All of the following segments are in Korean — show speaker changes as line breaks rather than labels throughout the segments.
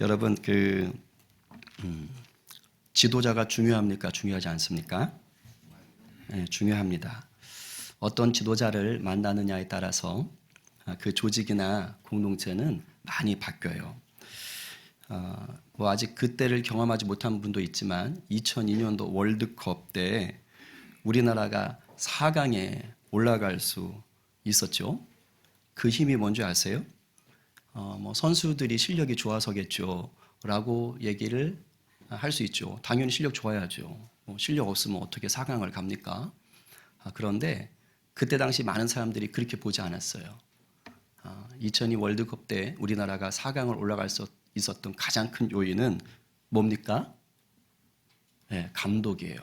여러분 지도자가 중요합니까? 중요하지 않습니까? 네, 중요합니다. 어떤 지도자를 만나느냐에 따라서 그 조직이나 공동체는 많이 바뀌어요. 아직 그때를 경험하지 못한 분도 있지만 2002년도 월드컵 때 우리나라가 4강에 올라갈 수 있었죠. 그 힘이 뭔지 아세요? 선수들이 실력이 좋아서겠죠 라고 얘기를 할 수 있죠. 당연히 실력 좋아야죠. 실력 없으면 어떻게 4강을 갑니까? 그런데 그때 당시 많은 사람들이 그렇게 보지 않았어요. 2002 월드컵 때 우리나라가 4강을 올라갈 수 있었던 가장 큰 요인은 뭡니까? 네, 감독이에요.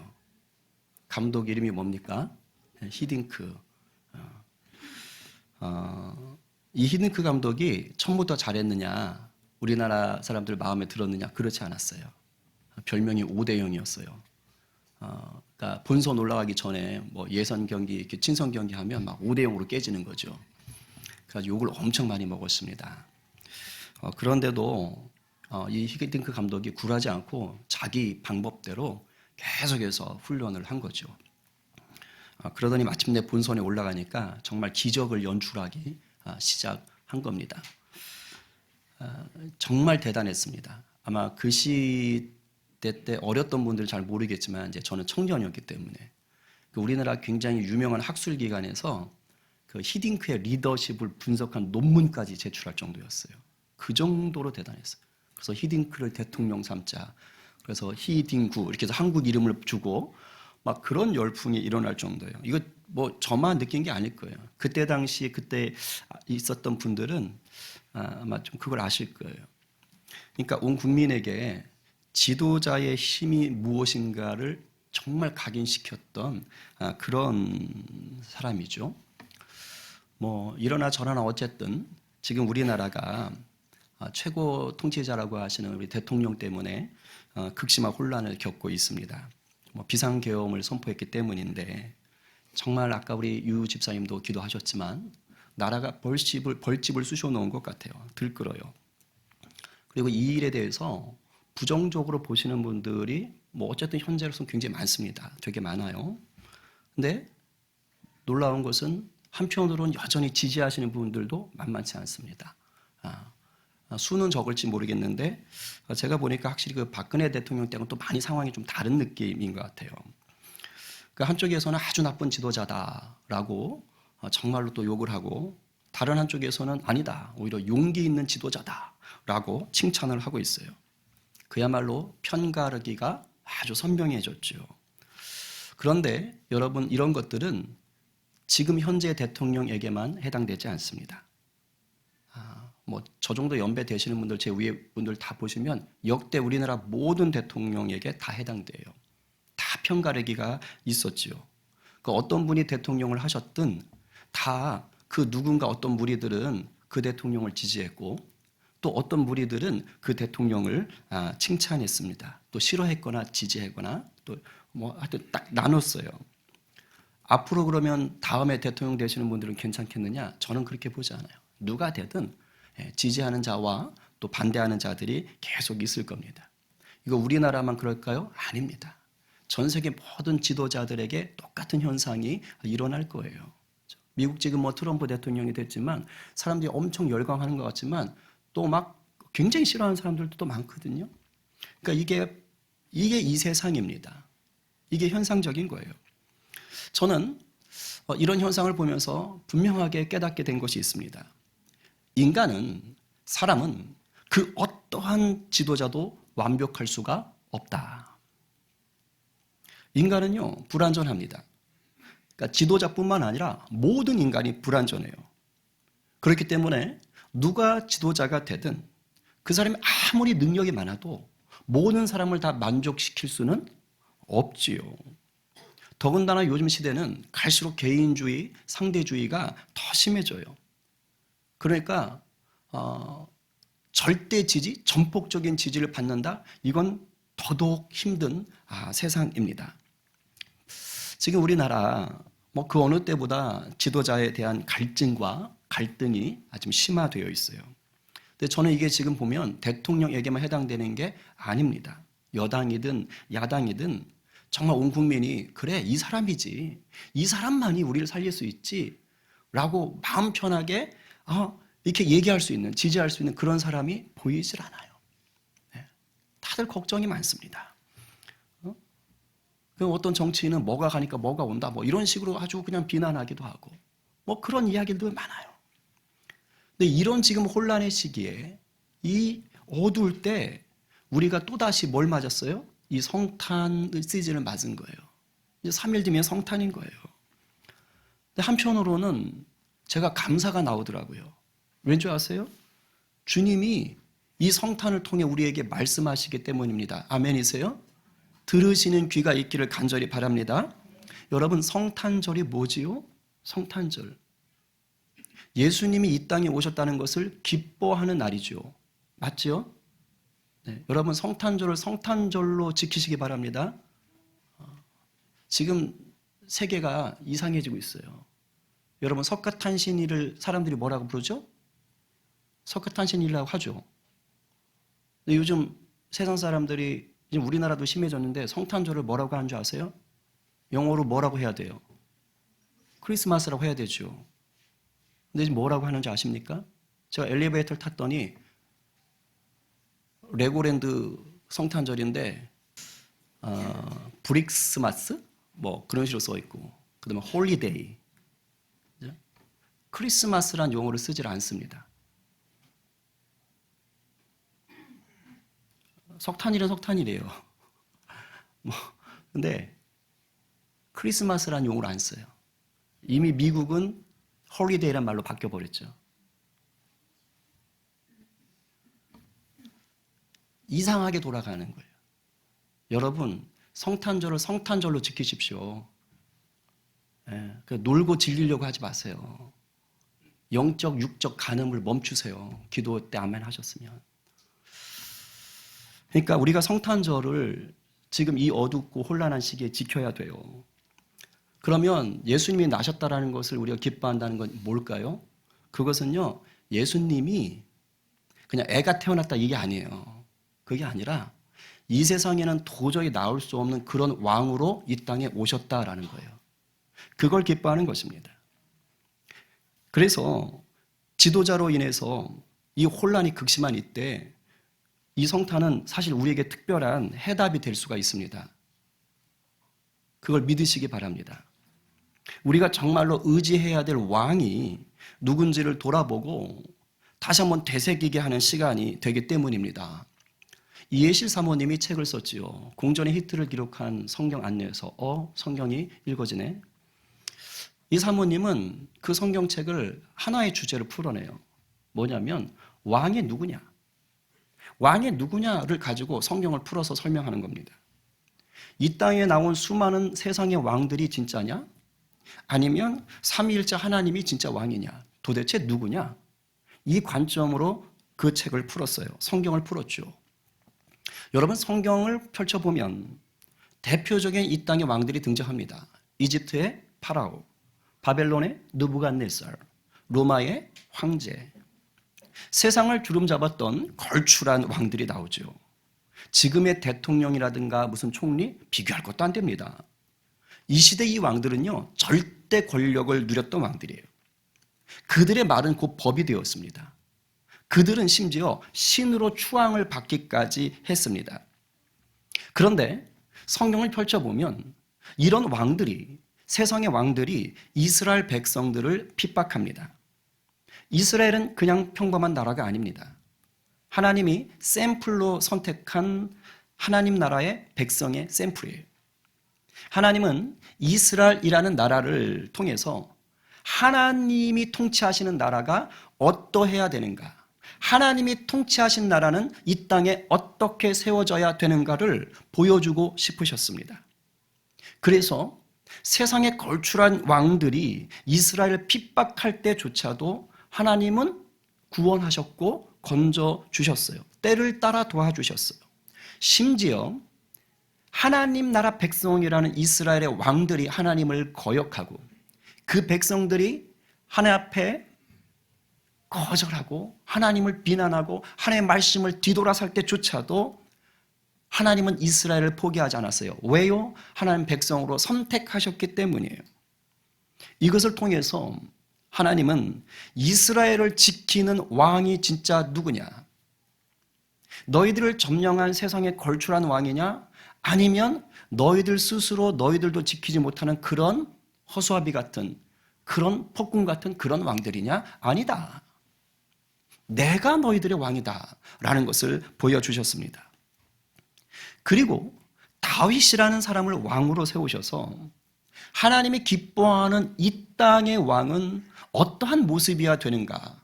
감독 이름이 뭡니까? 히딩크. 이 히딩크 감독이 처음부터 잘했느냐, 우리나라 사람들 마음에 들었느냐, 그렇지 않았어요. 별명이 5대0이었어요. 그러니까 본선 올라가기 전에 예선 경기, 이렇게 친선 경기 하면 막 5대0으로 깨지는 거죠. 그래서 욕을 엄청 많이 먹었습니다. 그런데도 이 히딩크 감독이 굴하지 않고 자기 방법대로 계속해서 훈련을 한 거죠. 그러더니 마침내 본선에 올라가니까 정말 기적을 연출하기 시작한 겁니다. 정말 대단했습니다. 아마 그 시대 때 어렸던 분들 잘 모르겠지만 이제 저는 청년이었기 때문에 우리나라 굉장히 유명한 학술기관에서 그 히딩크의 리더십을 분석한 논문까지 제출할 정도였어요. 그 정도로 대단했어요. 그래서 히딩크를 대통령 삼자. 그래서 히딩구 이렇게 해서 한국 이름을 주고 막 그런 열풍이 일어날 정도예요. 이거 저만 느낀 게 아닐 거예요. 그때 당시 그때 있었던 분들은 아마 좀 그걸 아실 거예요. 그러니까 온 국민에게 지도자의 힘이 무엇인가를 정말 각인시켰던 그런 사람이죠. 이러나 저러나 어쨌든 지금 우리나라가 최고 통치자라고 하시는 우리 대통령 때문에 극심한 혼란을 겪고 있습니다. 비상계엄을 선포했기 때문인데 정말 아까 우리 유 집사님도 기도하셨지만 나라가 벌집을 쑤셔놓은 것 같아요. 들끓어요. 그리고 이 일에 대해서 부정적으로 보시는 분들이 어쨌든 현재로서는 굉장히 많습니다. 되게 많아요. 근데 놀라운 것은 한편으로는 여전히 지지하시는 분들도 만만치 않습니다. 수는 적을지 모르겠는데 제가 보니까 확실히 그 박근혜 대통령 때는 또 많이 상황이 좀 다른 느낌인 것 같아요. 그 한쪽에서는 아주 나쁜 지도자다라고 정말로 또 욕을 하고 다른 한쪽에서는 아니다, 오히려 용기 있는 지도자다라고 칭찬을 하고 있어요. 그야말로 편가르기가 아주 선명해졌죠. 그런데 여러분 이런 것들은 지금 현재 대통령에게만 해당되지 않습니다. 저 정도 연배 되시는 분들, 제 위에 분들 다 보시면 역대 우리나라 모든 대통령에게 다 해당돼요. 다 편가르기가 있었죠. 그 어떤 분이 대통령을 하셨든 다 그 누군가 어떤 무리들은 그 대통령을 지지했고 또 어떤 무리들은 그 대통령을 칭찬했습니다. 또 싫어했거나 지지했거나 또 하여튼 딱 나눴어요. 앞으로 그러면 다음에 대통령 되시는 분들은 괜찮겠느냐? 저는 그렇게 보지 않아요. 누가 되든 지지하는 자와 또 반대하는 자들이 계속 있을 겁니다. 이거 우리나라만 그럴까요? 아닙니다. 전 세계 모든 지도자들에게 똑같은 현상이 일어날 거예요. 미국 지금 트럼프 대통령이 됐지만 사람들이 엄청 열광하는 것 같지만 또 막 굉장히 싫어하는 사람들도 또 많거든요. 그러니까 이게 이 세상입니다. 이게 현상적인 거예요. 저는 이런 현상을 보면서 분명하게 깨닫게 된 것이 있습니다. 사람은 그 어떠한 지도자도 완벽할 수가 없다. 인간은요, 불완전합니다. 그러니까 지도자뿐만 아니라 모든 인간이 불완전해요. 그렇기 때문에 누가 지도자가 되든 그 사람이 아무리 능력이 많아도 모든 사람을 다 만족시킬 수는 없지요. 더군다나 요즘 시대는 갈수록 개인주의, 상대주의가 더 심해져요. 그러니까 절대 지지, 전폭적인 지지를 받는다? 이건 더더욱 힘든 세상입니다. 지금 우리나라 그 어느 때보다 지도자에 대한 갈증과 갈등이 아주 심화되어 있어요. 근데 저는 이게 지금 보면 대통령에게만 해당되는 게 아닙니다. 여당이든 야당이든 정말 온 국민이 그래 이 사람이지, 이 사람만이 우리를 살릴 수 있지 라고 마음 편하게 이렇게 얘기할 수 있는, 지지할 수 있는 그런 사람이 보이질 않아요. 네. 다들 걱정이 많습니다. 어떤 정치인은 뭐가 가니까 뭐가 온다 뭐 이런 식으로 아주 그냥 비난하기도 하고 뭐 그런 이야기들도 많아요. 근데 이런 지금 혼란의 시기에 이 어두울 때 우리가 또다시 뭘 맞았어요? 이 성탄 시즌을 맞은 거예요. 이제 3일 뒤면 성탄인 거예요. 근데 한편으로는 제가 감사가 나오더라고요. 왠지 아세요? 주님이 이 성탄을 통해 우리에게 말씀하시기 때문입니다. 아멘이세요? 들으시는 귀가 있기를 간절히 바랍니다. 여러분, 성탄절이 뭐지요? 성탄절. 예수님이 이 땅에 오셨다는 것을 기뻐하는 날이죠. 맞죠? 네, 여러분 성탄절을 성탄절로 지키시기 바랍니다. 지금 세계가 이상해지고 있어요. 여러분 석가탄신일을 사람들이 뭐라고 부르죠? 석가탄신일이라고 하죠. 근데 요즘 세상 사람들이 지금 우리나라도 심해졌는데 성탄절을 뭐라고 하는 줄 아세요? 영어로 뭐라고 해야 돼요? 크리스마스라고 해야 되죠. 근데 지금 뭐라고 하는지 아십니까? 제가 엘리베이터를 탔더니 레고랜드 성탄절인데 브릭스마스? 뭐 그런 식으로 써 있고 그 다음에 홀리데이, 크리스마스란 용어를 쓰질 않습니다. 석탄일은 석탄이래요. 근데 크리스마스란 용어를 안 써요. 이미 미국은 홀리데이란 말로 바뀌어버렸죠. 이상하게 돌아가는 거예요. 여러분 성탄절을 성탄절로 지키십시오. 놀고 즐기려고 하지 마세요. 영적 육적 간음을 멈추세요. 기도 때 아멘 하셨으면. 그러니까 우리가 성탄절을 지금 이 어둡고 혼란한 시기에 지켜야 돼요. 그러면 예수님이 나셨다라는 것을 우리가 기뻐한다는 건 뭘까요? 그것은요, 예수님이 그냥 애가 태어났다 이게 아니에요. 그게 아니라 이 세상에는 도저히 나올 수 없는 그런 왕으로 이 땅에 오셨다라는 거예요. 그걸 기뻐하는 것입니다. 그래서 지도자로 인해서 이 혼란이 극심한 이때 이 성탄은 사실 우리에게 특별한 해답이 될 수가 있습니다. 그걸 믿으시기 바랍니다. 우리가 정말로 의지해야 될 왕이 누군지를 돌아보고 다시 한번 되새기게 하는 시간이 되기 때문입니다. 이해실 사모님이 책을 썼지요. 공전의 히트를 기록한 성경 안내에서 성경이 읽어지네. 이 사모님은 그 성경책을 하나의 주제로 풀어내요. 뭐냐면 왕이 누구냐? 왕이 누구냐를 가지고 성경을 풀어서 설명하는 겁니다. 이 땅에 나온 수많은 세상의 왕들이 진짜냐? 아니면 삼위일체 하나님이 진짜 왕이냐? 도대체 누구냐? 이 관점으로 그 책을 풀었어요. 성경을 풀었죠. 여러분 성경을 펼쳐보면 대표적인 이 땅의 왕들이 등장합니다. 이집트의 파라오, 바벨론의 느부갓네살, 로마의 황제, 세상을 주름잡았던 걸출한 왕들이 나오죠. 지금의 대통령이라든가 무슨 총리 비교할 것도 안 됩니다. 이 시대 이 왕들은요 절대 권력을 누렸던 왕들이에요. 그들의 말은 곧 법이 되었습니다. 그들은 심지어 신으로 추앙을 받기까지 했습니다. 그런데 성경을 펼쳐보면 이런 왕들이, 세상의 왕들이 이스라엘 백성들을 핍박합니다. 이스라엘은 그냥 평범한 나라가 아닙니다. 하나님이 샘플로 선택한 하나님 나라의 백성의 샘플이에요. 하나님은 이스라엘이라는 나라를 통해서 하나님이 통치하시는 나라가 어떠해야 되는가, 하나님이 통치하신 나라는 이 땅에 어떻게 세워져야 되는가를 보여주고 싶으셨습니다. 그래서 세상에 걸출한 왕들이 이스라엘을 핍박할 때조차도 하나님은 구원하셨고 건져주셨어요. 때를 따라 도와주셨어요. 심지어 하나님 나라 백성이라는 이스라엘의 왕들이 하나님을 거역하고 그 백성들이 하나님 앞에 거절하고 하나님을 비난하고 하나님의 말씀을 뒤돌아설 때조차도 하나님은 이스라엘을 포기하지 않았어요. 왜요? 하나님 백성으로 선택하셨기 때문이에요. 이것을 통해서 하나님은 이스라엘을 지키는 왕이 진짜 누구냐? 너희들을 점령한 세상에 걸출한 왕이냐? 아니면 너희들 스스로 너희들도 지키지 못하는 그런 허수아비 같은, 그런 폭군 같은 그런 왕들이냐? 아니다. 내가 너희들의 왕이다 라는 것을 보여주셨습니다. 그리고 다윗이라는 사람을 왕으로 세우셔서 하나님이 기뻐하는 이 땅의 왕은 어떠한 모습이어야 되는가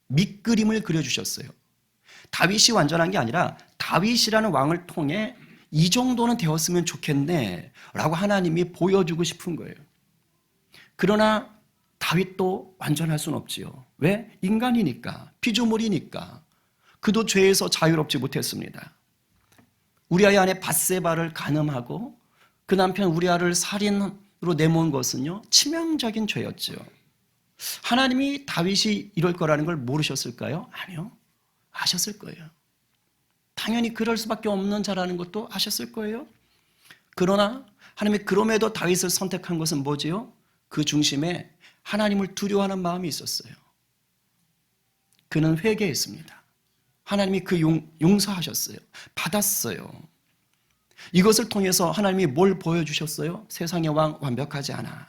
밑그림을 그려주셨어요. 다윗이 완전한 게 아니라 다윗이라는 왕을 통해 이 정도는 되었으면 좋겠네 라고 하나님이 보여주고 싶은 거예요. 그러나 다윗도 완전할 수는 없지요. 왜? 인간이니까, 피조물이니까. 그도 죄에서 자유롭지 못했습니다. 우리아의 아내 밧세바를 간음하고 그 남편 우리아를 살인으로 내모은 것은요, 치명적인 죄였죠. 하나님이 다윗이 이럴 거라는 걸 모르셨을까요? 아니요. 아셨을 거예요. 당연히 그럴 수밖에 없는 자라는 것도 아셨을 거예요. 그러나 하나님이 그럼에도 다윗을 선택한 것은 뭐지요? 그 중심에 하나님을 두려워하는 마음이 있었어요. 그는 회개했습니다. 하나님이 그 용서하셨어요. 받았어요. 이것을 통해서 하나님이 뭘 보여주셨어요? 세상의 왕 완벽하지 않아.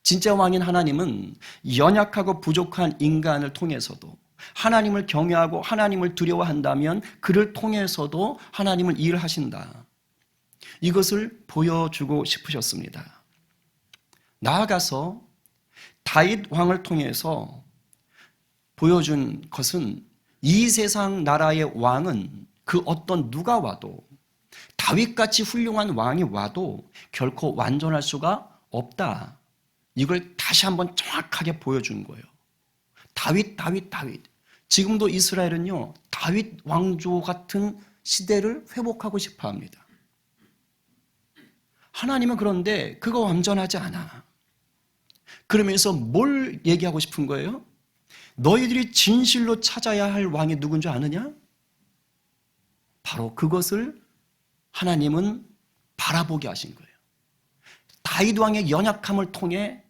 진짜 왕인 하나님은 연약하고 부족한 인간을 통해서도 하나님을 경외하고 하나님을 두려워한다면 그를 통해서도 하나님을 일하신다. 이것을 보여주고 싶으셨습니다. 나아가서 다윗 왕을 통해서 보여준 것은 이 세상 나라의 왕은 그 어떤 누가 와도 다윗같이 훌륭한 왕이 와도 결코 완전할 수가 없다. 이걸 다시 한번 정확하게 보여준 거예요. 다윗. 지금도 이스라엘은요, 다윗 왕조 같은 시대를 회복하고 싶어 합니다. 하나님은 그런데 그거 완전하지 않아. 그러면서 뭘 얘기하고 싶은 거예요? 너희들이 진실로 찾아야 할 왕이 누군 줄 아느냐? 바로 그것을 하나님은 바라보게 하신 거예요. 다윗 왕의 연약함을 통해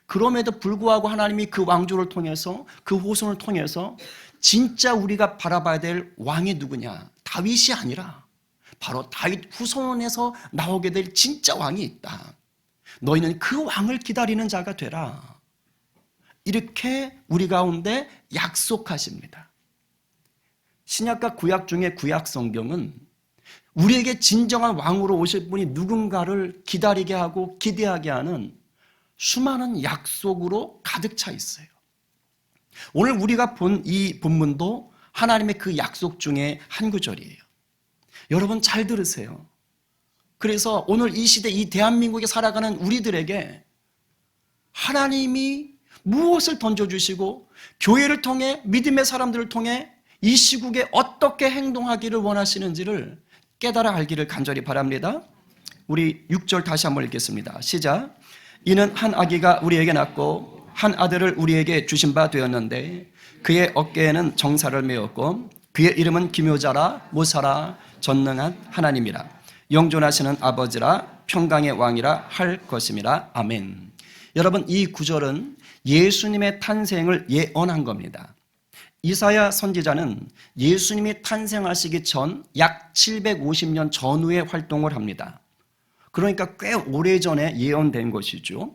그럼에도 불구하고 하나님이 그 왕조를 통해서 그 후손을 통해서 진짜 우리가 바라봐야 될 왕이 누구냐? 다윗이 아니라 바로 다윗 후손에서 나오게 될 진짜 왕이 있다. 너희는 그 왕을 기다리는 자가 되라. 이렇게 우리 가운데 약속하십니다. 신약과 구약 중에 구약 성경은 우리에게 진정한 왕으로 오실 분이 누군가를 기다리게 하고 기대하게 하는 수많은 약속으로 가득 차 있어요. 오늘 우리가 본 이 본문도 하나님의 그 약속 중에 한 구절이에요. 여러분 잘 들으세요. 그래서 오늘 이 시대 이 대한민국에 살아가는 우리들에게 하나님이 무엇을 던져주시고 교회를 통해 믿음의 사람들을 통해 이 시국에 어떻게 행동하기를 원하시는지를 깨달아 알기를 간절히 바랍니다. 우리 6절 다시 한번 읽겠습니다. 시작. 이는 한 아기가 우리에게 낳고 한 아들을 우리에게 주신 바 되었는데 그의 어깨에는 정사를 메었고 그의 이름은 기묘자라 모사라 전능한 하나님이라 영존하시는 아버지라 평강의 왕이라 할 것임이라. 아멘. 여러분 이 구절은 예수님의 탄생을 예언한 겁니다. 이사야 선지자는 예수님이 탄생하시기 전 약 750년 전후에 활동을 합니다. 그러니까 꽤 오래전에 예언된 것이죠.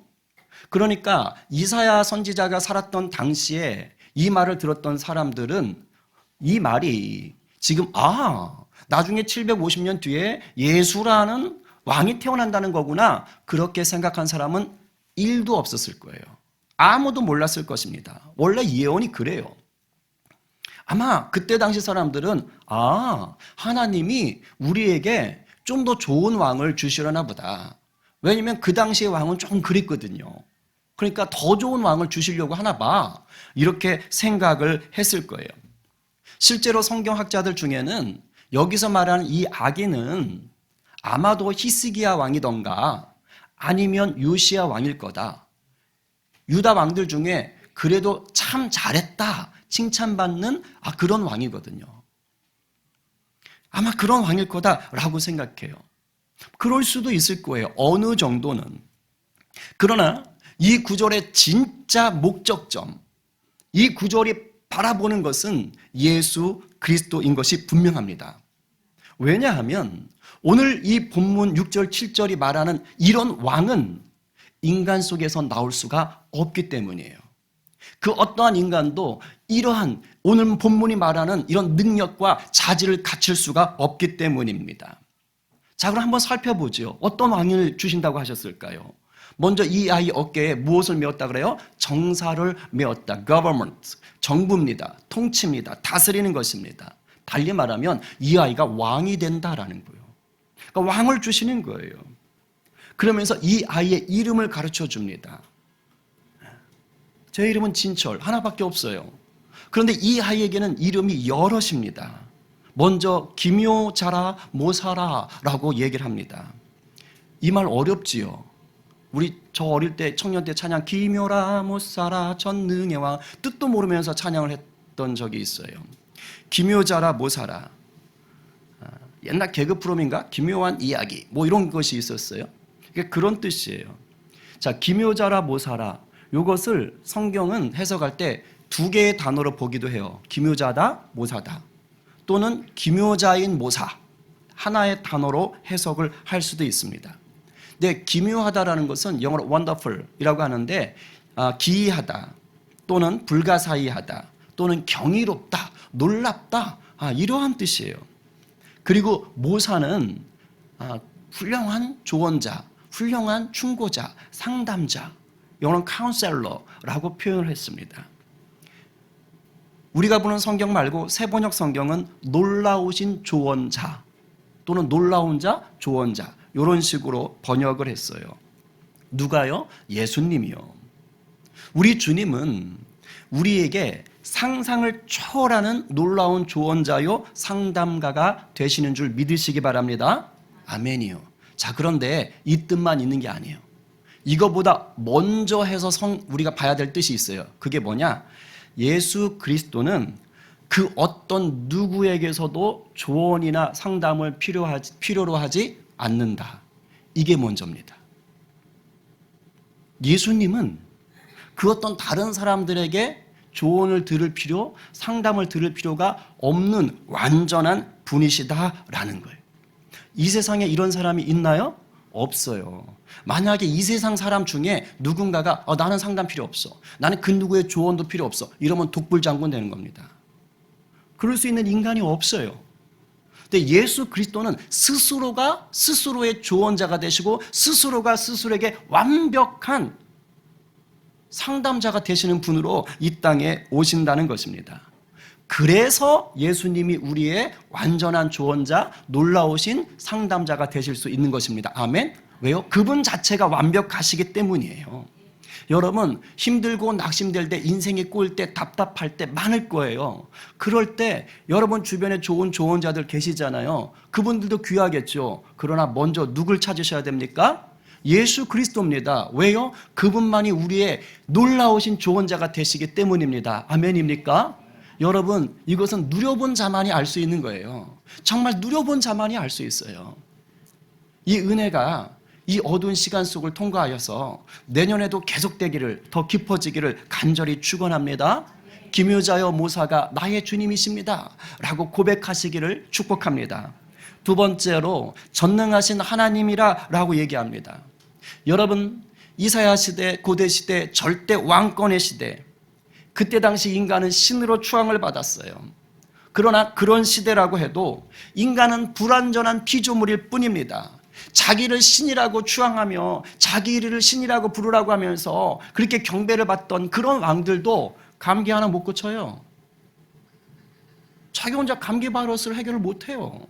그러니까 이사야 선지자가 살았던 당시에 이 말을 들었던 사람들은 이 말이 지금 나중에 750년 뒤에 예수라는 왕이 태어난다는 거구나 그렇게 생각한 사람은 1도 없었을 거예요. 아무도 몰랐을 것입니다. 원래 예언이 그래요. 아마 그때 당시 사람들은 하나님이 우리에게 좀 더 좋은 왕을 주시려나 보다. 왜냐하면 그 당시의 왕은 조금 그랬거든요. 그러니까 더 좋은 왕을 주시려고 하나 봐. 이렇게 생각을 했을 거예요. 실제로 성경학자들 중에는 여기서 말하는 이 아기는 아마도 히스기야 왕이던가 아니면 요시야 왕일 거다. 유다 왕들 중에 그래도 참 잘했다 칭찬받는 그런 왕이거든요. 아마 그런 왕일 거다라고 생각해요. 그럴 수도 있을 거예요. 어느 정도는. 그러나 이 구절의 진짜 목적점, 이 구절이 바라보는 것은 예수 그리스도인 것이 분명합니다. 왜냐하면 오늘 이 본문 6절, 7절이 말하는 이런 왕은 인간 속에서 나올 수가 없기 때문이에요. 그 어떠한 인간도 이러한 오늘 본문이 말하는 이런 능력과 자질을 갖출 수가 없기 때문입니다. 자, 그럼 한번 살펴보죠. 어떤 왕을 주신다고 하셨을까요? 먼저 이 아이 어깨에 무엇을 메었다 그래요? 정사를 메었다. government, 정부입니다. 통치입니다. 다스리는 것입니다. 달리 말하면 이 아이가 왕이 된다라는 거예요. 그러니까 왕을 주시는 거예요. 그러면서 이 아이의 이름을 가르쳐 줍니다. 제 이름은 진철, 하나밖에 없어요. 그런데 이 아이에게는 이름이 여럿입니다. 먼저 기묘자라 모사라라고 얘기를 합니다. 이 말 어렵지요. 저 어릴 때 청년 때 찬양 기묘라 모사라 전능의 왕 뜻도 모르면서 찬양을 했던 적이 있어요. 기묘자라 모사라. 옛날 개그 프로인가? 기묘한 이야기 뭐 이런 것이 있었어요. 그런 뜻이에요. 자, 기묘자라 모사라. 이것을 성경은 해석할 때 두 개의 단어로 보기도 해요. 기묘자다, 모사다. 또는 기묘자인 모사. 하나의 단어로 해석을 할 수도 있습니다. 근데 기묘하다라는 것은 영어로 wonderful이라고 하는데 기이하다 또는 불가사의하다 또는 경이롭다, 놀랍다 이러한 뜻이에요. 그리고 모사는 훌륭한 조언자, 훌륭한 충고자, 상담자, 영어로는 카운셀러라고 표현을 했습니다. 우리가 보는 성경 말고 세번역 성경은 놀라우신 조언자 또는 놀라운 자, 조언자 이런 식으로 번역을 했어요. 누가요? 예수님이요. 우리 주님은 우리에게 상상을 초월하는 놀라운 조언자요 상담가가 되시는 줄 믿으시기 바랍니다. 아멘이요. 자, 그런데 이 뜻만 있는 게 아니에요. 이거보다 먼저 해서 우리가 봐야 될 뜻이 있어요. 그게 뭐냐? 예수 그리스도는 그 어떤 누구에게서도 조언이나 상담을 필요로 하지 않는다. 이게 먼저입니다. 예수님은 그 어떤 다른 사람들에게 조언을 들을 필요, 상담을 들을 필요가 없는 완전한 분이시다라는 거예요. 이 세상에 이런 사람이 있나요? 없어요. 만약에 이 세상 사람 중에 누군가가 나는 상담 필요 없어, 나는 그 누구의 조언도 필요 없어 이러면 독불장군 되는 겁니다. 그럴 수 있는 인간이 없어요. 근데 예수 그리스도는 스스로가 스스로의 조언자가 되시고 스스로가 스스로에게 완벽한 상담자가 되시는 분으로 이 땅에 오신다는 것입니다. 그래서 예수님이 우리의 완전한 조언자, 놀라우신 상담자가 되실 수 있는 것입니다. 아멘. 왜요? 그분 자체가 완벽하시기 때문이에요. 여러분, 힘들고 낙심될 때, 인생이 꼬일 때, 답답할 때 많을 거예요. 그럴 때 여러분 주변에 좋은 조언자들 계시잖아요. 그분들도 귀하겠죠. 그러나 먼저 누굴 찾으셔야 됩니까? 예수 그리스도입니다. 왜요? 그분만이 우리의 놀라우신 조언자가 되시기 때문입니다. 아멘입니까? 여러분, 이것은 누려본 자만이 알 수 있는 거예요. 정말 누려본 자만이 알 수 있어요. 이 은혜가 이 어두운 시간 속을 통과하여서 내년에도 계속되기를, 더 깊어지기를 간절히 축원합니다. 기묘자여 모사가 나의 주님이십니다 라고 고백하시기를 축복합니다. 두 번째로 전능하신 하나님이라 라고 얘기합니다. 여러분, 이사야 시대, 고대 시대, 절대 왕권의 시대, 그때 당시 인간은 신으로 추앙을 받았어요. 그러나 그런 시대라고 해도 인간은 불완전한 피조물일 뿐입니다. 자기를 신이라고 추앙하며 자기를 신이라고 부르라고 하면서 그렇게 경배를 받던 그런 왕들도 감기 하나 못 고쳐요. 자기 혼자 감기 바이러스를 해결을 못해요.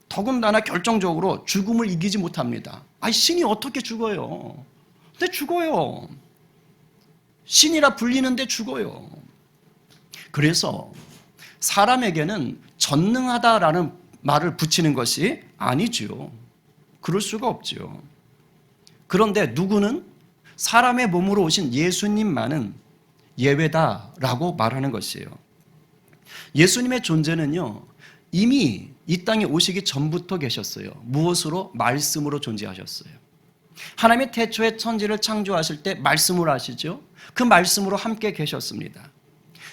더군다나 결정적으로 죽음을 이기지 못합니다. 신이 어떻게 죽어요? 근데 죽어요. 신이라 불리는데 죽어요. 그래서 사람에게는 전능하다라는 말을 붙이는 것이 아니죠. 그럴 수가 없죠. 그런데 누구는 사람의 몸으로 오신 예수님만은 예외다라고 말하는 것이에요. 예수님의 존재는요, 이미 이 땅에 오시기 전부터 계셨어요. 무엇으로? 말씀으로 존재하셨어요. 하나님의 태초에 천지를 창조하실 때 말씀으로 하시죠. 그 말씀으로 함께 계셨습니다.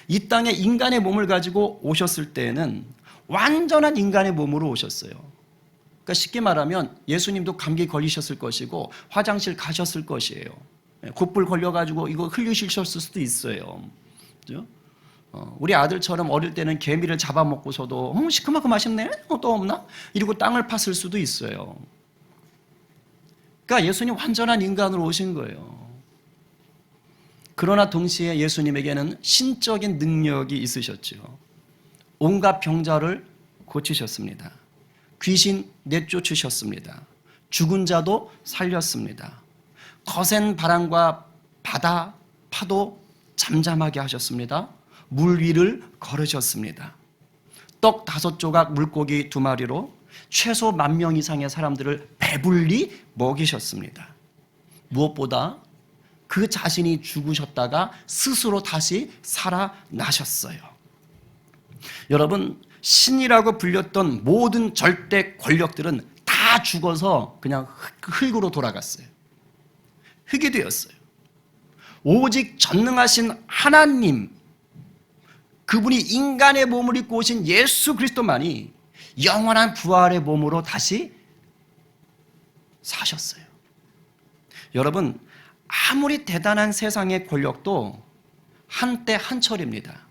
이 땅에 인간의 몸을 가지고 오셨을 때에는 완전한 인간의 몸으로 오셨어요. 그러니까 쉽게 말하면 예수님도 감기 걸리셨을 것이고 화장실 가셨을 것이에요. 곧불 걸려가지고 이거 흘리셨을 수도 있어요. 그죠? 우리 아들처럼 어릴 때는 개미를 잡아먹고서도 시큼하고 맛있네? 또 없나? 이러고 땅을 팠을 수도 있어요. 그러니까 예수님 완전한 인간으로 오신 거예요. 그러나 동시에 예수님에게는 신적인 능력이 있으셨죠. 온갖 병자를 고치셨습니다. 귀신 내쫓으셨습니다. 죽은 자도 살렸습니다. 거센 바람과 바다, 파도 잠잠하게 하셨습니다. 물 위를 걸으셨습니다. 떡 5조각 물고기 2마리로 최소 10,000명 이상의 사람들을 배불리 먹이셨습니다. 무엇보다 그 자신이 죽으셨다가 스스로 다시 살아나셨어요. 여러분, 신이라고 불렸던 모든 절대 권력들은 다 죽어서 그냥 흙으로 돌아갔어요. 흙이 되었어요. 오직 전능하신 하나님, 그분이 인간의 몸을 입고 오신 예수 그리스도만이 영원한 부활의 몸으로 다시 사셨어요. 여러분, 아무리 대단한 세상의 권력도 한때 한철입니다.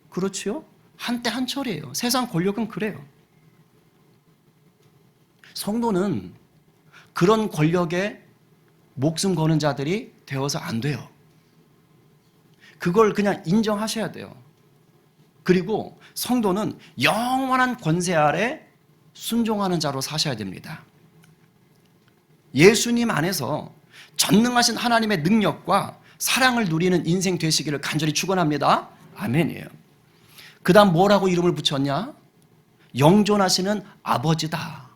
그렇지요? 한때 한철이에요. 세상 권력은 그래요. 성도는 그런 권력에 목숨 거는 자들이 되어서 안 돼요. 그걸 그냥 인정하셔야 돼요. 그리고 성도는 영원한 권세 아래 순종하는 자로 사셔야 됩니다. 예수님 안에서 전능하신 하나님의 능력과 사랑을 누리는 인생 되시기를 간절히 축원합니다. 아멘이에요. 그 다음 뭐라고 이름을 붙였냐? 영존하시는 아버지다.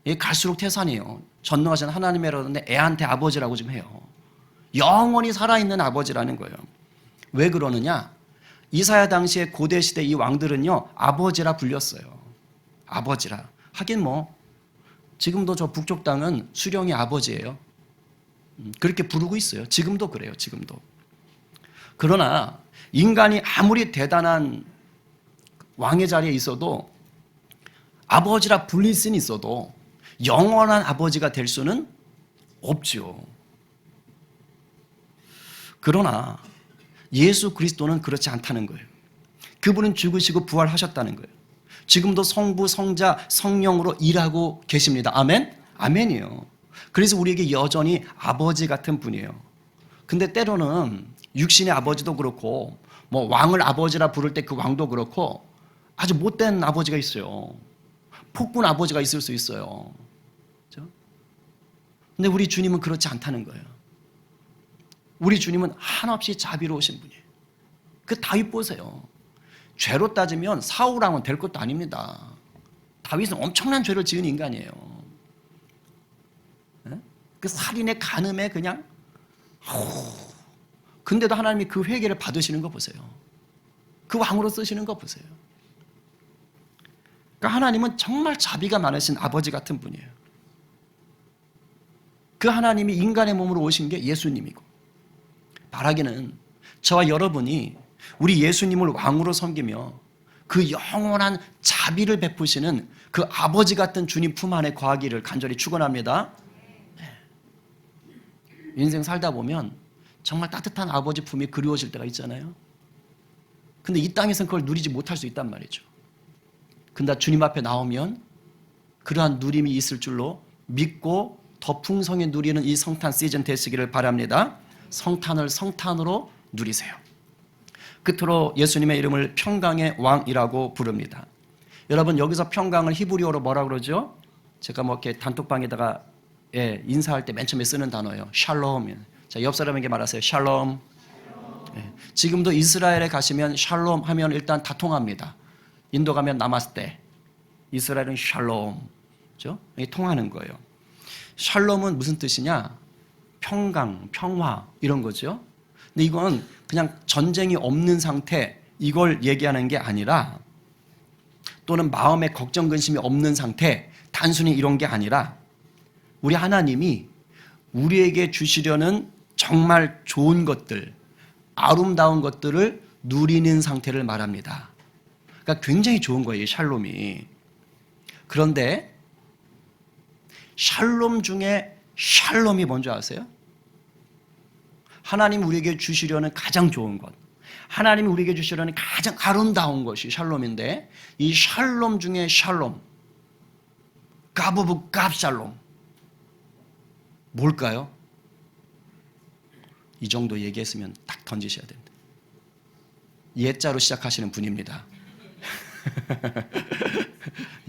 이게 갈수록 태산이에요. 전능하신 하나님이라는데 애한테 아버지라고 좀 해요. 영원히 살아있는 아버지라는 거예요. 왜 그러느냐? 이사야 당시에 고대시대 이 왕들은요, 아버지라 불렸어요. 아버지라. 하긴 지금도 저 북쪽 땅은 수령이 아버지예요. 그렇게 부르고 있어요. 지금도 그래요. 지금도. 그러나 인간이 아무리 대단한 왕의 자리에 있어도 아버지라 불릴 수는 있어도 영원한 아버지가 될 수는 없죠. 그러나 예수 그리스도는 그렇지 않다는 거예요. 그분은 죽으시고 부활하셨다는 거예요. 지금도 성부, 성자, 성령으로 일하고 계십니다. 아멘? 아멘이에요. 그래서 우리에게 여전히 아버지 같은 분이에요. 근데 때로는 육신의 아버지도 그렇고 왕을 아버지라 부를 때 그 왕도 그렇고 아주 못된 아버지가 있어요. 폭군 아버지가 있을 수 있어요. 그렇죠? 근데 우리 주님은 그렇지 않다는 거예요. 우리 주님은 한없이 자비로우신 분이에요. 그 다윗 보세요. 죄로 따지면 사울왕은 될 것도 아닙니다. 다윗은 엄청난 죄를 지은 인간이에요. 그 살인의 간음에 그냥 근데도 하나님이 그 회개를 받으시는 거 보세요. 그 왕으로 쓰시는 거 보세요. 그러니까 하나님은 정말 자비가 많으신 아버지 같은 분이에요. 그 하나님이 인간의 몸으로 오신 게 예수님이고, 바라기는 저와 여러분이 우리 예수님을 왕으로 섬기며 그 영원한 자비를 베푸시는 그 아버지 같은 주님 품 안에 거하기를 간절히 축원합니다. 인생 살다 보면 정말 따뜻한 아버지 품이 그리워질 때가 있잖아요. 근데 이 땅에서는 그걸 누리지 못할 수 있단 말이죠. 근데 주님 앞에 나오면 그러한 누림이 있을 줄로 믿고 더 풍성히 누리는 이 성탄 시즌 되시기를 바랍니다. 성탄을 성탄으로 누리세요. 끝으로 예수님의 이름을 평강의 왕이라고 부릅니다. 여러분, 여기서 평강을 히브리어로 뭐라 그러죠? 제가 이렇게 단톡방에다가 인사할 때 맨 처음에 쓰는 단어예요. 샬롬. 자, 옆 사람에게 말하세요. 샬롬. 지금도 이스라엘에 가시면 샬롬 하면 일단 다 통합니다. 인도 가면 나마스테, 이스라엘은 샬롬. 그렇죠? 통하는 거예요. 샬롬은 무슨 뜻이냐? 평강, 평화 이런 거죠. 근데 이건 그냥 전쟁이 없는 상태, 이걸 얘기하는 게 아니라, 또는 마음에 걱정 근심이 없는 상태, 단순히 이런 게 아니라 우리 하나님이 우리에게 주시려는 정말 좋은 것들, 아름다운 것들을 누리는 상태를 말합니다. 그러니까 굉장히 좋은 거예요, 샬롬이. 그런데 샬롬 중에 샬롬이 뭔지 아세요? 하나님 우리에게 주시려는 가장 좋은 것, 하나님이 우리에게 주시려는 가장 아름다운 것이 샬롬인데, 이 샬롬 중에 샬롬, 가부부 갑샬롬, 뭘까요? 이 정도 얘기했으면 딱 던지셔야 됩니다. 예자로 시작하시는 분입니다.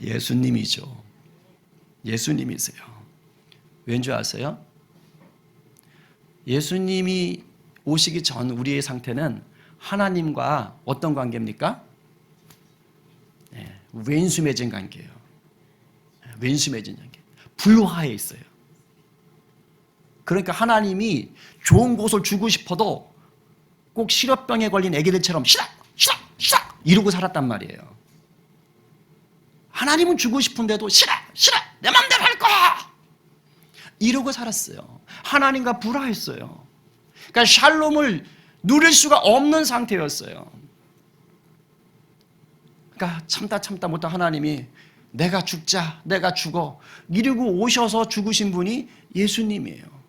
예수님이죠. 예수님이세요. 왠지 아세요? 예수님이 오시기 전 우리의 상태는 하나님과 어떤 관계입니까? 네, 왼수 맺은 관계예요. 왼수 맺은 관계. 불화해 있어요. 그러니까 하나님이 좋은 곳을 주고 싶어도 꼭 실업병에 걸린 애기들처럼 싫어 이러고 살았단 말이에요. 하나님은 주고 싶은데도 싫어 내 맘대로 할 거야 이러고 살았어요. 하나님과 불화했어요. 그러니까 샬롬을 누릴 수가 없는 상태였어요. 그러니까 참다 못한 하나님이 내가 죽자, 내가 죽어 이러고 오셔서 죽으신 분이 예수님이에요.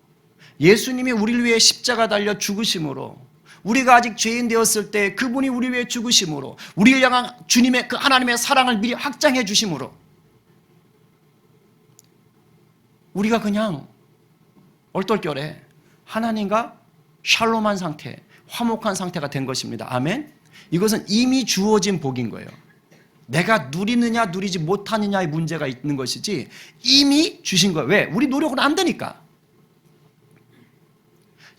예수님이 우리를 위해 십자가 달려 죽으심으로, 우리가 아직 죄인 되었을 때 그분이 우리 위해 죽으심으로, 우리를 향한 주님의 그 하나님의 사랑을 미리 확장해 주심으로 우리가 그냥 얼떨결에 하나님과 샬롬한 상태, 화목한 상태가 된 것입니다. 아멘. 이것은 이미 주어진 복인 거예요. 내가 누리느냐 누리지 못하느냐의 문제가 있는 것이지 이미 주신 거예요. 왜? 우리 노력은 안 되니까.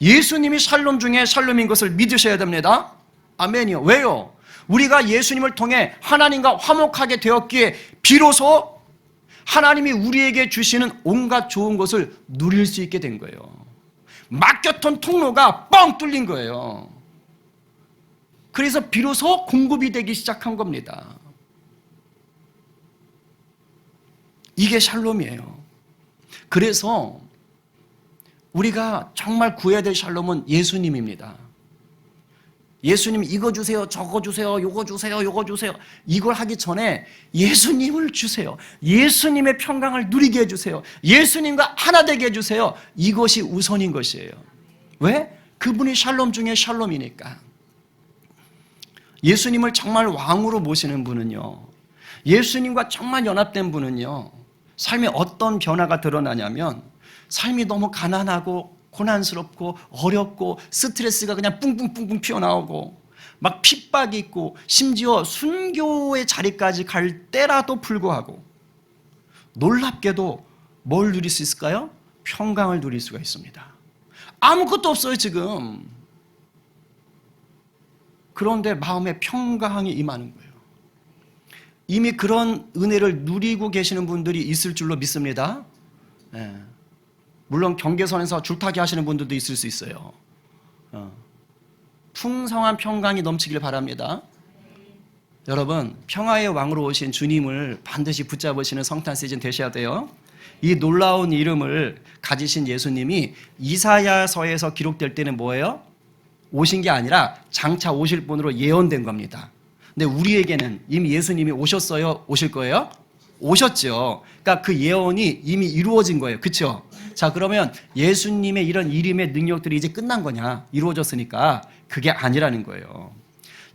예수님이 샬롬 중에 샬롬인 것을 믿으셔야 됩니다. 아멘이요. 왜요? 우리가 예수님을 통해 하나님과 화목하게 되었기에 비로소 하나님이 우리에게 주시는 온갖 좋은 것을 누릴 수 있게 된 거예요. 막혔던 통로가 뻥 뚫린 거예요. 그래서 비로소 공급이 되기 시작한 겁니다. 이게 샬롬이에요. 그래서 우리가 정말 구해야 될 샬롬은 예수님입니다. 예수님 이거 주세요, 저거 주세요, 요거 주세요, 요거 주세요. 이걸 하기 전에 예수님을 주세요. 예수님의 평강을 누리게 해주세요. 예수님과 하나 되게 해주세요. 이것이 우선인 것이에요. 왜? 그분이 샬롬 중에 샬롬이니까. 예수님을 정말 왕으로 모시는 분은요, 예수님과 정말 연합된 분은요, 삶에 어떤 변화가 드러나냐면 삶이 너무 가난하고 고난스럽고 어렵고 스트레스가 그냥 뿡뿡뿡뿡 피어나오고 막 핍박이 있고 심지어 순교의 자리까지 갈 때라도 불구하고 놀랍게도 뭘 누릴 수 있을까요? 평강을 누릴 수가 있습니다. 아무것도 없어요 지금. 그런데 마음에 평강이 임하는 거예요. 이미 그런 은혜를 누리고 계시는 분들이 있을 줄로 믿습니다. 네. 물론 경계선에서 줄타기 하시는 분들도 있을 수 있어요. 풍성한 평강이 넘치길 바랍니다. 여러분, 평화의 왕으로 오신 주님을 반드시 붙잡으시는 성탄 시즌 되셔야 돼요. 이 놀라운 이름을 가지신 예수님이 이사야서에서 기록될 때는 뭐예요? 오신 게 아니라 장차 오실 분으로 예언된 겁니다. 근데 우리에게는 이미 예수님이 오셨어요? 오실 거예요? 오셨죠. 그러니까 그 예언이 이미 이루어진 거예요. 그렇죠? 자, 그러면 예수님의 이런 이름의 능력들이 이제 끝난 거냐? 이루어졌으니까 그게 아니라는 거예요.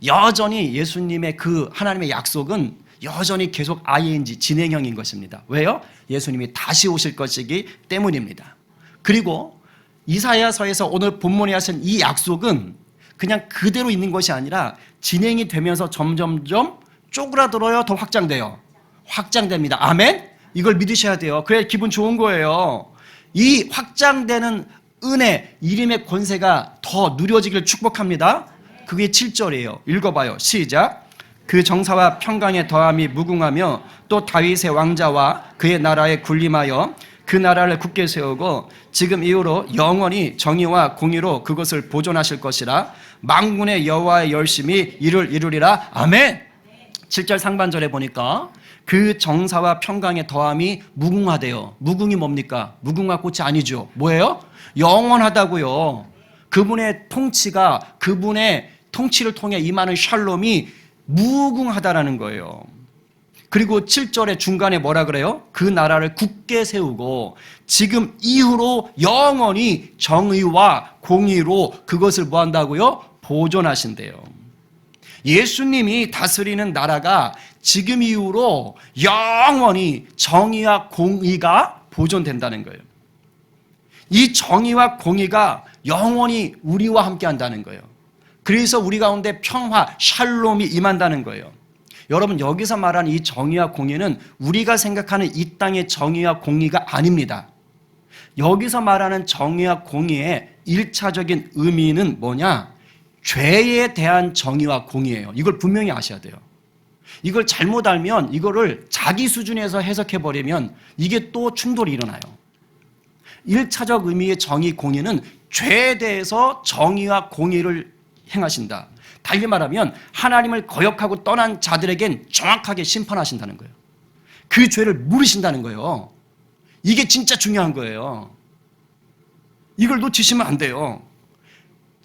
여전히 예수님의 그 하나님의 약속은 여전히 계속 ing, 진행형인 것입니다. 왜요? 예수님이 다시 오실 것이기 때문입니다. 그리고 이사야서에서 오늘 본문에 하신 이 약속은 그냥 그대로 있는 것이 아니라 진행이 되면서 점점점 쪼그라들어요. 더 확장돼요. 확장됩니다. 아멘? 이걸 믿으셔야 돼요. 그래야 기분 좋은 거예요. 이 확장되는 은혜, 이름의 권세가 더 누려지기를 축복합니다. 그게 7절이에요. 읽어봐요. 시작. 그 정사와 평강의 더함이 무궁하며 또 다윗의 왕자와 그의 나라에 군림하여 그 나라를 굳게 세우고 지금 이후로 영원히 정의와 공의로 그것을 보존하실 것이라. 만군의 여호와의 열심히 이를 이루리라. 아멘. 7절 상반절에 보니까 그 정사와 평강의 더함이 무궁하대요. 무궁이 뭡니까? 무궁화 꽃이 아니죠. 뭐예요? 영원하다고요. 그분의 통치가, 그분의 통치를 통해 임하는 샬롬이 무궁하다라는 거예요. 그리고 7절의 중간에 뭐라 그래요? 그 나라를 굳게 세우고 지금 이후로 영원히 정의와 공의로 그것을 뭐 한다고요? 보존하신대요. 예수님이 다스리는 나라가 지금 이후로 영원히 정의와 공의가 보존된다는 거예요. 이 정의와 공의가 영원히 우리와 함께 한다는 거예요. 그래서 우리 가운데 평화, 샬롬이 임한다는 거예요. 여러분, 여기서 말하는 이 정의와 공의는 우리가 생각하는 이 땅의 정의와 공의가 아닙니다. 여기서 말하는 정의와 공의의 1차적인 의미는 뭐냐? 죄에 대한 정의와 공의예요. 이걸 분명히 아셔야 돼요. 이걸 잘못 알면, 이거를 자기 수준에서 해석해버리면 이게 또 충돌이 일어나요. 1차적 의미의 정의, 공의는 죄에 대해서 정의와 공의를 행하신다. 달리 말하면 하나님을 거역하고 떠난 자들에겐 정확하게 심판하신다는 거예요. 그 죄를 물으신다는 거예요. 이게 진짜 중요한 거예요. 이걸 놓치시면 안 돼요.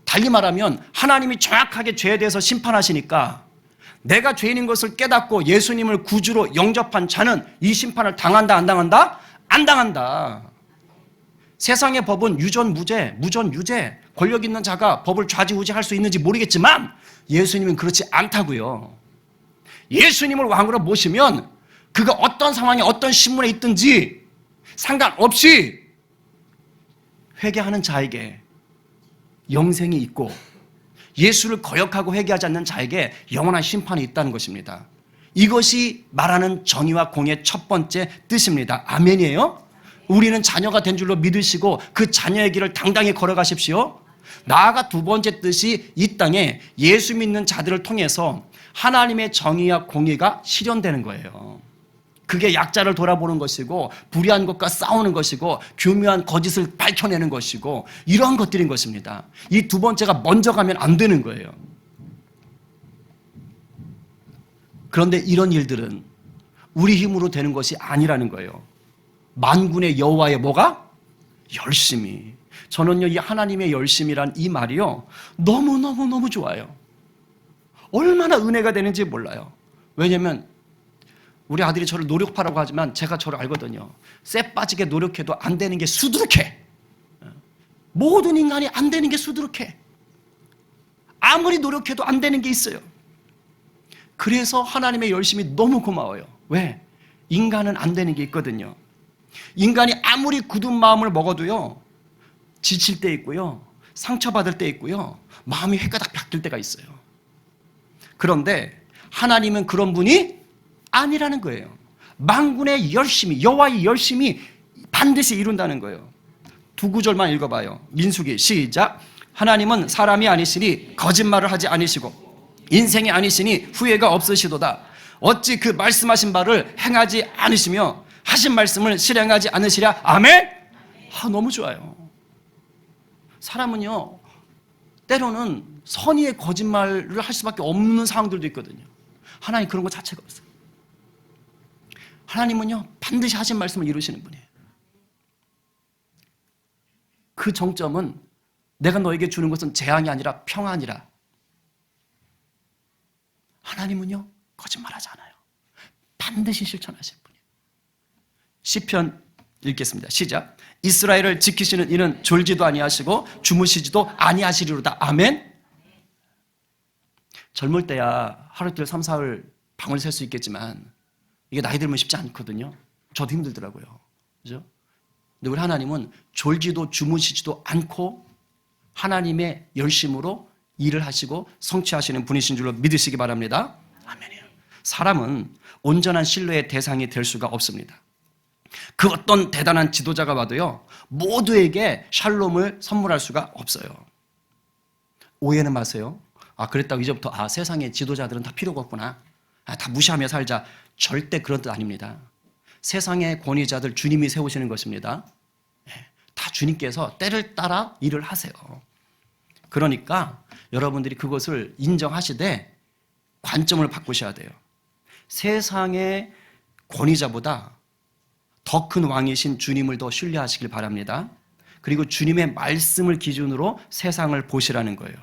달리 말하면 하나님이 정확하게 죄에 대해서 심판하시니까 내가 죄인인 것을 깨닫고 예수님을 구주로 영접한 자는 이 심판을 당한다, 안 당한다? 안 당한다. 세상의 법은 유전, 무죄, 무전, 유죄, 권력 있는 자가 법을 좌지우지할 수 있는지 모르겠지만 예수님은 그렇지 않다고요. 예수님을 왕으로 모시면 그가 어떤 상황에 어떤 신분에 있든지 상관없이 회개하는 자에게 영생이 있고 예수를 거역하고 회개하지 않는 자에게 영원한 심판이 있다는 것입니다. 이것이 말하는 정의와 공의 첫 번째 뜻입니다. 아멘이에요? 우리는 자녀가 된 줄로 믿으시고 그 자녀의 길을 당당히 걸어가십시오. 나아가 두 번째 뜻이 이 땅에 예수 믿는 자들을 통해서 하나님의 정의와 공의가 실현되는 거예요. 그게 약자를 돌아보는 것이고 불의한 것과 싸우는 것이고 교묘한 거짓을 밝혀내는 것이고 이러한 것들인 것입니다. 이 두 번째가 먼저 가면 안 되는 거예요. 그런데 이런 일들은 우리 힘으로 되는 것이 아니라는 거예요. 만군의 여호와의 뭐가? 열심히. 저는요, 이 하나님의 열심이란 이 말이요, 너무너무 좋아요. 얼마나 은혜가 되는지 몰라요. 왜냐면 우리 아들이 저를 노력파라고 하지만 제가 저를 알거든요. 쎄 빠지게 노력해도 안 되는 게 수두룩해. 모든 인간이 안 되는 게 수두룩해. 아무리 노력해도 안 되는 게 있어요. 그래서 하나님의 열심이 너무 고마워요. 왜? 인간은 안 되는 게 있거든요. 인간이 아무리 굳은 마음을 먹어도요, 지칠 때 있고요, 상처받을 때 있고요, 마음이 헷가닥 바뀔 때가 있어요. 그런데 하나님은 그런 분이 아니라는 거예요. 만군의 열심이, 여호와의 열심이 반드시 이룬다는 거예요. 두 구절만 읽어봐요. 민수기 시작. 하나님은 사람이 아니시니 거짓말을 하지 아니시고 인생이 아니시니 후회가 없으시도다. 어찌 그 말씀하신 바를 행하지 않으시며 하신 말씀을 실행하지 않으시랴. 아멘. 너무 좋아요. 사람은요, 때로는 선의의 거짓말을 할 수밖에 없는 상황들도 있거든요. 하나님 그런 것 자체가 없어요. 하나님은요, 반드시 하신 말씀을 이루시는 분이에요. 그 정점은 내가 너에게 주는 것은 재앙이 아니라 평안이라. 하나님은요, 거짓말하지 않아요. 반드시 실천하실 분이에요. 시편 읽겠습니다. 시작. 이스라엘을 지키시는 이는 졸지도 아니하시고 주무시지도 아니하시리로다. 아멘. 젊을 때야 하루 이틀 3, 4일 방을 셀 수 있겠지만 이게 나이 들면 쉽지 않거든요. 저도 힘들더라고요. 그죠? 근데 우리 하나님은 졸지도 주무시지도 않고 하나님의 열심으로 일을 하시고 성취하시는 분이신 줄로 믿으시기 바랍니다. 아멘이요. 사람은 온전한 신뢰의 대상이 될 수가 없습니다. 그 어떤 대단한 지도자가 와도요, 모두에게 샬롬을 선물할 수가 없어요. 오해는 마세요. 그랬다고 이제부터 세상에 지도자들은 다 필요가 없구나. 다 무시하며 살자. 절대 그런 뜻 아닙니다. 세상의 권위자들 주님이 세우시는 것입니다. 다 주님께서 때를 따라 일을 하세요. 그러니까 여러분들이 그것을 인정하시되 관점을 바꾸셔야 돼요. 세상의 권위자보다 더 큰 왕이신 주님을 더 신뢰하시길 바랍니다. 그리고 주님의 말씀을 기준으로 세상을 보시라는 거예요.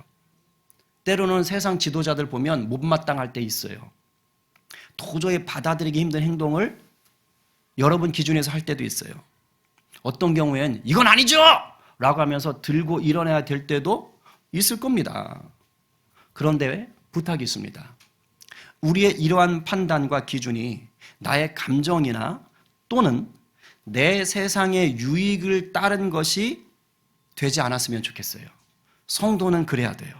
때로는 세상 지도자들 보면 못마땅할 때 있어요. 도저히 받아들이기 힘든 행동을 여러분 기준에서 할 때도 있어요. 어떤 경우엔 이건 아니죠! 라고 하면서 들고 일어나야 될 때도 있을 겁니다. 그런데 부탁이 있습니다. 우리의 이러한 판단과 기준이 나의 감정이나 또는 내 세상의 유익을 따른 것이 되지 않았으면 좋겠어요. 성도는 그래야 돼요.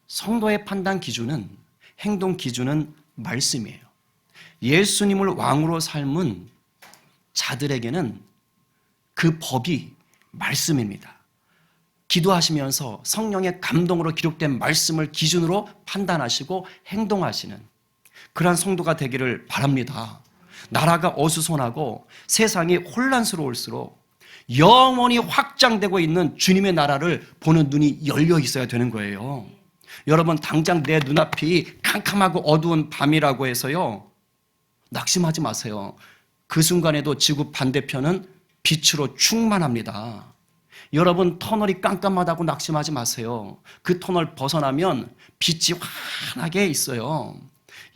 성도의 판단 기준은, 행동 기준은 말씀이에요. 예수님을 왕으로 삶은 자들에게는 그 법이 말씀입니다. 기도하시면서 성령의 감동으로 기록된 말씀을 기준으로 판단하시고 행동하시는 그러한 성도가 되기를 바랍니다. 나라가 어수선하고 세상이 혼란스러울수록 영원히 확장되고 있는 주님의 나라를 보는 눈이 열려 있어야 되는 거예요. 여러분, 당장 내 눈앞이 캄캄하고 어두운 밤이라고 해서요, 낙심하지 마세요. 그 순간에도 지구 반대편은 빛으로 충만합니다. 여러분, 터널이 깜깜하다고 낙심하지 마세요. 그 터널 벗어나면 빛이 환하게 있어요.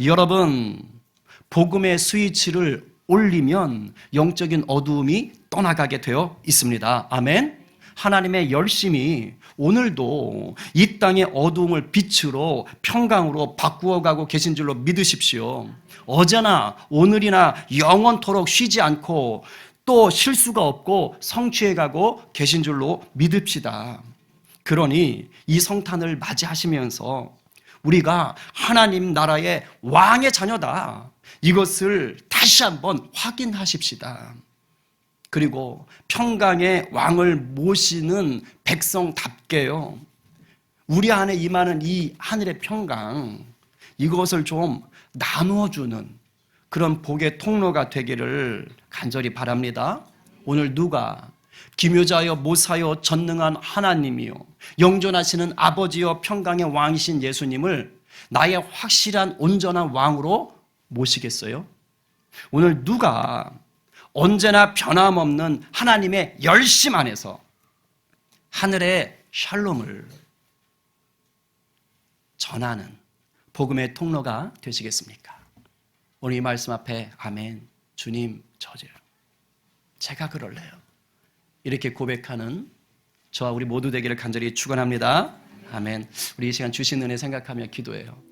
여러분, 복음의 스위치를 올리면 영적인 어두움이 떠나가게 되어 있습니다. 아멘. 하나님의 열심이 오늘도 이 땅의 어두움을 빛으로 평강으로 바꾸어가고 계신 줄로 믿으십시오. 어제나 오늘이나 영원토록 쉬지 않고 또 실수가 없고 성취해가고 계신 줄로 믿읍시다. 그러니 이 성탄을 맞이하시면서 우리가 하나님 나라의 왕의 자녀다, 이것을 다시 한번 확인하십시다. 그리고 평강의 왕을 모시는 백성답게요, 우리 안에 임하는 이 하늘의 평강, 이것을 좀 나누어주는 그런 복의 통로가 되기를 간절히 바랍니다. 오늘 누가 기묘자여 모사여 전능한 하나님이요 영존하시는 아버지여 평강의 왕이신 예수님을 나의 확실한 온전한 왕으로 모시겠어요? 오늘 누가 언제나 변함없는 하나님의 열심 안에서 하늘의 샬롬을 전하는 복음의 통로가 되시겠습니까? 오늘 이 말씀 앞에 아멘, 주님 저죠, 제가 그럴래요, 이렇게 고백하는 저와 우리 모두 되기를 간절히 축원합니다. 아멘. 우리 이 시간 주신 은혜 생각하며 기도해요.